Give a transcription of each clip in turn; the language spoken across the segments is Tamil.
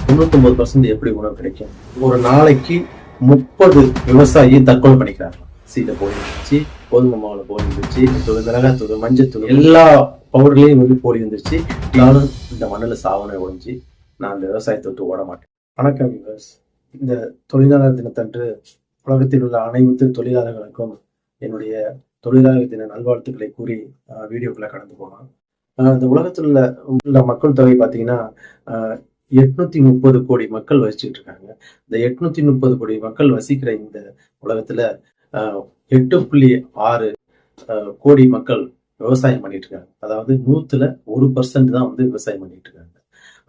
99% எப்படி உணவு கிடைக்கும்? ஒரு நாளைக்கு 30 விவசாயி தற்கொலை பண்ணிக்கிறாங்க. சீல போலி வந்துருச்சு, கோதுமை மாவுல போலி வந்துருச்சு, மிளகாத்தூள், மஞ்சத்தூள் எல்லா பவுடர்லயும் வந்து போலி வந்துருச்சு. நானும் இந்த மண்ணுல சாவனை ஒழிஞ்சு நான் அந்த விவசாயத்தை விட்டு ஓட மாட்டேன். வணக்கம் வியூவர்ஸ். இந்த தொழிலாளர் தினத்தன்று உலகத்தில் உள்ள அனைத்து தொழிலாளர்களுக்கும் என்னுடைய தொழிலாளர் தின நல்வாழ்த்துக்களை கூறி வீடியோக்குள்ள கடந்து போகலாம். இந்த உலகத்தில் உள்ள மக்கள் தொகை பார்த்தீங்கன்னா 830 கோடி மக்கள் வசிச்சுட்டு இருக்காங்க. இந்த 830 கோடி மக்கள் வசிக்கிற இந்த உலகத்துல 8.6 கோடி மக்கள் விவசாயம் பண்ணிட்டு இருக்காங்க. அதாவது 100% தான் வந்து விவசாயம் பண்ணிட்டு இருக்காங்க.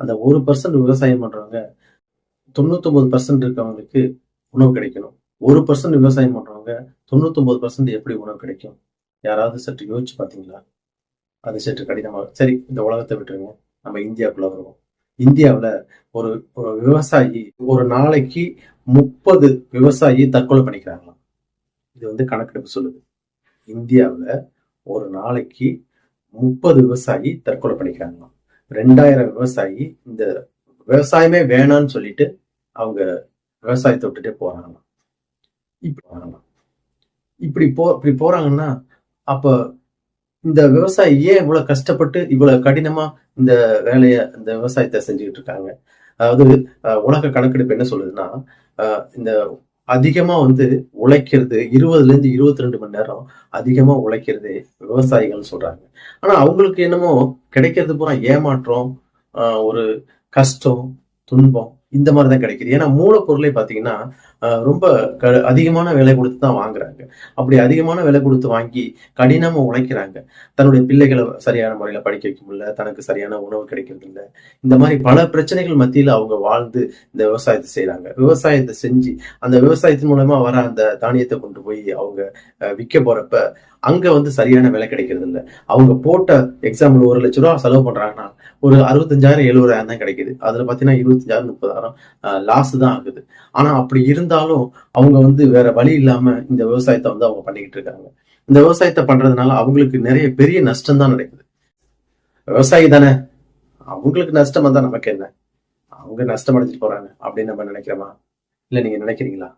அந்த 1% விவசாயம் பண்றவங்க 99% இருக்கவங்களுக்கு உணவு கிடைக்கணும். 1% விவசாயம் பண்றவங்க 99% எப்படி உணவு கிடைக்கும்? யாராவது சற்று யோசிச்சு பாத்தீங்களா? அது சற்று கடினமாக. சரி, இந்த உலகத்தை விட்டுருங்க, நம்ம இந்தியாவுக்குள்ள வருவோம். இந்தியாவுல ஒரு ஒரு விவசாயி ஒரு நாளைக்கு 30 விவசாயி தற்கொலை பண்ணிக்கிறாங்களாம். இது வந்து கணக்கெடுப்பு சொல்லுது. இந்தியாவுல ஒரு நாளைக்கு 30 விவசாயி தற்கொலை பண்ணிக்கிறாங்களாம். 2000 விவசாயி இந்த விவசாயமே வேணான்னு சொல்லிட்டு அவங்க விவசாயத்தை விட்டுட்டே போறாங்களாம். இப்படி போறாங்கன்னா அப்ப இந்த விவசாயி ஏன் இவ்வளவு கஷ்டப்பட்டு இவ்வளவு கடினமா இந்த வேலையை இந்த விவசாயத்தை செஞ்சுக்கிட்டு இருக்காங்க? அதாவது உலக கணக்கெடுப்பு என்ன சொல்லுதுன்னா, இந்த அதிகமா வந்து உழைக்கிறது 20ல இருந்து 22 மணி நேரம் அதிகமா உழைக்கிறது விவசாயிகள் சொல்றாங்க. ஆனா அவங்களுக்கு என்னமோ கிடைக்கிறது பூரா ஏமாற்றம், ஒரு கஷ்டம், துன்பம் இந்த மாதிரிதான் கிடைக்குது. ஏன்னா மூலப்பொருளை பாத்தீங்கன்னா ரொம்ப அதிகமான விலை கொடுத்து தான் வாங்குறாங்க. அப்படி அதிகமான விலை கொடுத்து வாங்கி கடினமா உழைக்கிறாங்க. தன்னுடைய பிள்ளைகளை சரியான முறையில படிக்க வைக்க முடியல, தனக்கு சரியான உணவு கிடைக்கிறது இல்லை. இந்த மாதிரி பல பிரச்சனைகள் மத்தியில அவங்க வாழ்ந்து இந்த விவசாயத்தை செய்யறாங்க. விவசாயத்தை செஞ்சு அந்த விவசாயத்தின் மூலமா வர அந்த தானியத்தை கொண்டு போய் அவங்க விற்க போறப்ப அங்க வந்து சரியான விலை கிடைக்கிறது இல்லை. அவங்க போட்ட எக்ஸாம்பிள் 1 லட்சம் ரூபாய் செலவு பண்றாங்கன்னா ஒரு 65,000 70,000 தான் கிடைக்குது. அதுல பாத்தீங்கன்னா 25,000 30,000 லாஸ் தான் ஆகுது. ஆனா அப்படி இருந்தாலும் அவங்க வந்து வேற வழி இல்லாம இந்த விவசாயத்தை வந்து அவங்க பண்ணிக்கிட்டு இருக்காங்க. இந்த விவசாயத்தை பண்றதுனால அவங்களுக்கு நிறைய பெரிய நஷ்டம் தான் நடக்குது. விவசாயி தானே, அவங்களுக்கு நஷ்டம் வந்தா நமக்கு என்ன? அவங்க நஷ்டம் அடைஞ்சிட்டு போறாங்க அப்படின்னு நம்ம நினைக்கிறோமா? இல்ல நீங்க நினைக்கிறீங்களா?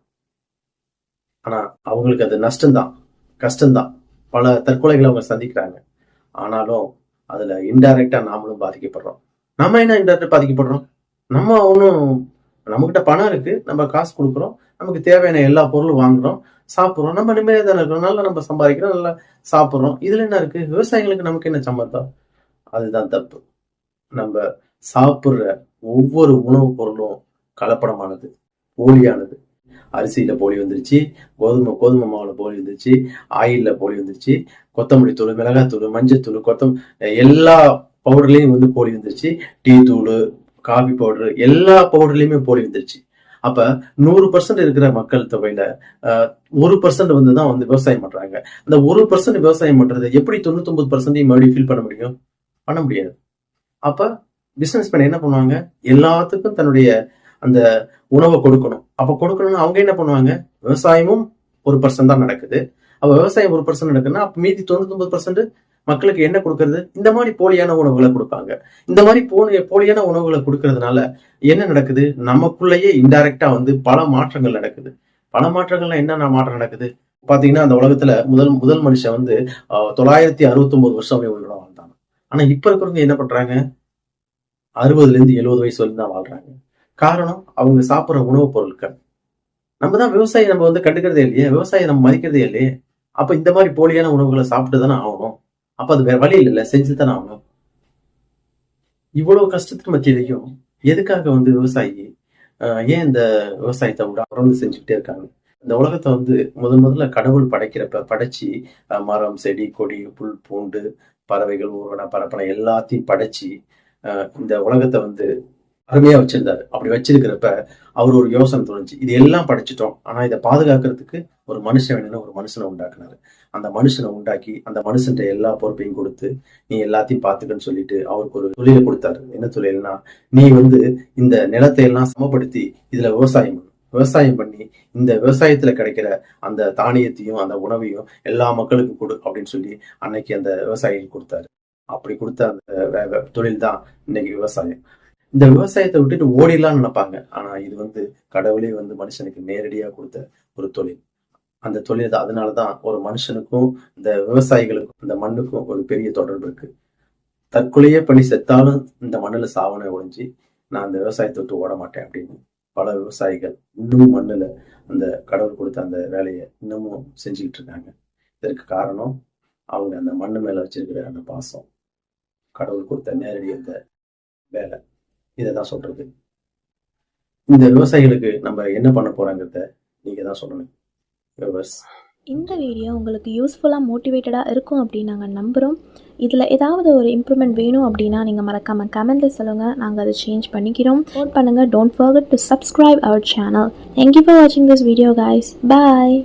ஆனா அவங்களுக்கு அது நஷ்டம்தான், கஷ்டம்தான். பல தற்கொலைகளை அவங்க சந்திக்கிறாங்க. ஆனாலும் அதுல இன்டைரக்டா நாமளும் பாதிக்கப்படுறோம். நம்ம என்ன இன்டைரக்டா பாதிக்கப்படுறோம்? நம்ம ஒன்றும், நம்மகிட்ட பணம் இருக்கு, நம்ம காசு கொடுக்குறோம், நமக்கு தேவையான எல்லா பொருளும் வாங்குறோம், சாப்பிட்றோம், நம்ம நிம்மதியா தானே இருக்கிறோம், நல்லா நம்ம சம்பாதிக்கிறோம், நல்லா சாப்பிட்றோம். இதுல என்ன இருக்கு? விவசாயிகளுக்கு நமக்கு என்ன சம்பந்தம்? அதுதான் தப்பு. நம்ம சாப்பிடுற ஒவ்வொரு உணவுப் பொருளும் கலப்படமானது, போலியானது. அரிசியில போலி வந்துருச்சு, கோதுமை மாவுல போலி வந்துருச்சு, ஆயில்ல போலி வந்துருச்சு, கொத்தமல்லி தூள், மிளகாத்தூள், மஞ்சத்தூள், எல்லா பவுடர்லயும் வந்து போலி வந்துருச்சு. டீ தூள், காபி பவுடர், எல்லா பவுடர்லயுமே போலி வந்துருச்சு. அப்ப 100% இருக்கிற மக்கள் தொகையில 1% வந்துதான் வந்து விவசாயம் பண்றாங்க. அந்த 1% விவசாயம் பண்றது எப்படி 99% மறுபடியும் ஃபீல் பண்ண முடியும்? பண்ண முடியாது. அப்ப பிசினஸ் மேன் என்ன பண்ணுவாங்க? எல்லாத்துக்கும் தன்னுடைய அந்த உணவை கொடுக்கணும். அப்ப கொடுக்கணும்னு அவங்க என்ன பண்ணுவாங்க? விவசாயமும் 1% தான் நடக்குது. அப்ப விவசாயம் 1% நடக்குதுன்னா அப்ப மீதி 99% மக்களுக்கு என்ன கொடுக்கறது? இந்த மாதிரி போலியான உணவுகளை கொடுப்பாங்க. இந்த மாதிரி போலியான உணவுகளை கொடுக்கறதுனால என்ன நடக்குது? நமக்குள்ளேயே இன்டைரக்டா வந்து பல மாற்றங்கள் நடக்குது. பல மாற்றங்கள்ல என்ன மாற்றம் நடக்குது? பாத்தீங்கன்னா அந்த உலகத்துல முதல் மனுஷன் வந்து 969 வருஷம் உயிரோட வாழ்ந்தாங்க. ஆனா இப்ப இருக்கிறவங்க என்ன பண்றாங்க? 60ல இருந்து 70 வயசு வரைக்கும் தான் வாழ்றாங்க. காரணம் அவங்க சாப்பிடுற உணவுப் பொருட்கள். நம்ம தான் விவசாயி நம்ம வந்து கண்டுக்கிறதே இல்லையே, விவசாயம் நம்ம மதிக்கிறதே இல்லையே. அப்ப இந்த மாதிரி போலியான உணவுகளை சாப்பிட்டு தானே ஆகணும். அப்ப அது வேற வழி இல்லைல்ல, செஞ்சு தானே ஆகணும். இவ்வளவு கஷ்டத்துக்கு மத்தியிலையும் எதுக்காக வந்து விவசாயி ஏன் இந்த விவசாயத்தை விட தொடர்ந்து செஞ்சுக்கிட்டே இருக்காங்க? இந்த உலகத்தை வந்து முதல்ல கடவுள் படைக்கிறப்ப படைச்சு மரம், செடி, கொடி, புல், பூண்டு, பறவைகள், ஊர்வன, பரப்பன எல்லாத்தையும் படைச்சு இந்த உலகத்தை வந்து அருமையா வச்சிருந்தாரு. அப்படி வச்சிருக்கிறப்ப அவர் ஒரு யோசனை தோணுச்சு, இது எல்லாம் படைச்சிட்டோம், ஆனா இதை பாதுகாக்கிறதுக்கு ஒரு மனுஷன் வேணும்னு ஒரு மனுஷனை உண்டாக்குனாரு. அந்த மனுஷனை உண்டாக்கி அந்த மனுஷன் எல்லா பொறுப்பையும் கொடுத்து நீ எல்லாத்தையும் பாத்துக்கன்னு சொல்லிட்டு அவருக்கு ஒரு தொழிலை கொடுத்தாரு. என்ன தொழில்னா, நீ வந்து இந்த நிலத்தை எல்லாம் சமப்படுத்தி இதுல விவசாயம் பண்ணி இந்த விவசாயத்துல கிடைக்கிற அந்த தானியத்தையும் அந்த உணவையும் எல்லா மக்களுக்கும் கொடு அப்படின்னு சொல்லி அன்னைக்கு அந்த விவசாயிகள் கொடுத்தாரு. அப்படி கொடுத்த அந்த தொழில் தான் இன்னைக்கு விவசாயம். இந்த விவசாயத்தை விட்டுட்டு ஓடிடலாம்னு நினைப்பாங்க. ஆனா இது வந்து கடவுளே வந்து மனுஷனுக்கு நேரடியா கொடுத்த ஒரு தொழில். அந்த தொழில் தான். அதனாலதான் ஒரு மனுஷனுக்கும் இந்த விவசாயிகளுக்கும் இந்த மண்ணுக்கும் ஒரு பெரிய தொடர்பு இருக்கு. தற்கொலையே பண்ணி செத்தாலும் இந்த மண்ணுல சாவனே ஒழிஞ்சு நான் அந்த விவசாயத்தை விட்டு ஓட மாட்டேன் அப்படின்னு பல விவசாயிகள் இன்னமும் மண்ணுல அந்த கடவுள் கொடுத்த அந்த வேலையை இன்னமும் செஞ்சுக்கிட்டு இருக்காங்க. இதற்கு காரணம் அவங்க அந்த மண்ணு மேல வச்சிருக்கிற அந்த பாசம், கடவுள் கொடுத்த நேரடி அந்த வேலை. இதைதான் சொல்றது. இந்த விவசாயிகளுக்கு நம்ம என்ன பண்ண போறாங்கிறத நீங்க தான் சொல்லணும். வியூவர்ஸ், இந்த வீடியோ உங்களுக்கு யூஸ்ஃபுல்லாக மோட்டிவேட்டடாக இருக்கும் அப்படின்னு நாங்கள் நம்புகிறோம். இதில் ஏதாவது ஒரு இம்ப்ரூவ்மெண்ட் வேணும் அப்படின்னா நீங்கள் மறக்காமல் கமெண்ட்டில் சொல்லுங்கள். நாங்கள் அதை சேஞ்ச் பண்ணிக்கிறோம். சப்போர்ட் பண்ணுங்கள். Don't forget to subscribe our channel. Thank you for வாட்சிங் திஸ் வீடியோ கைஸ். பாய்.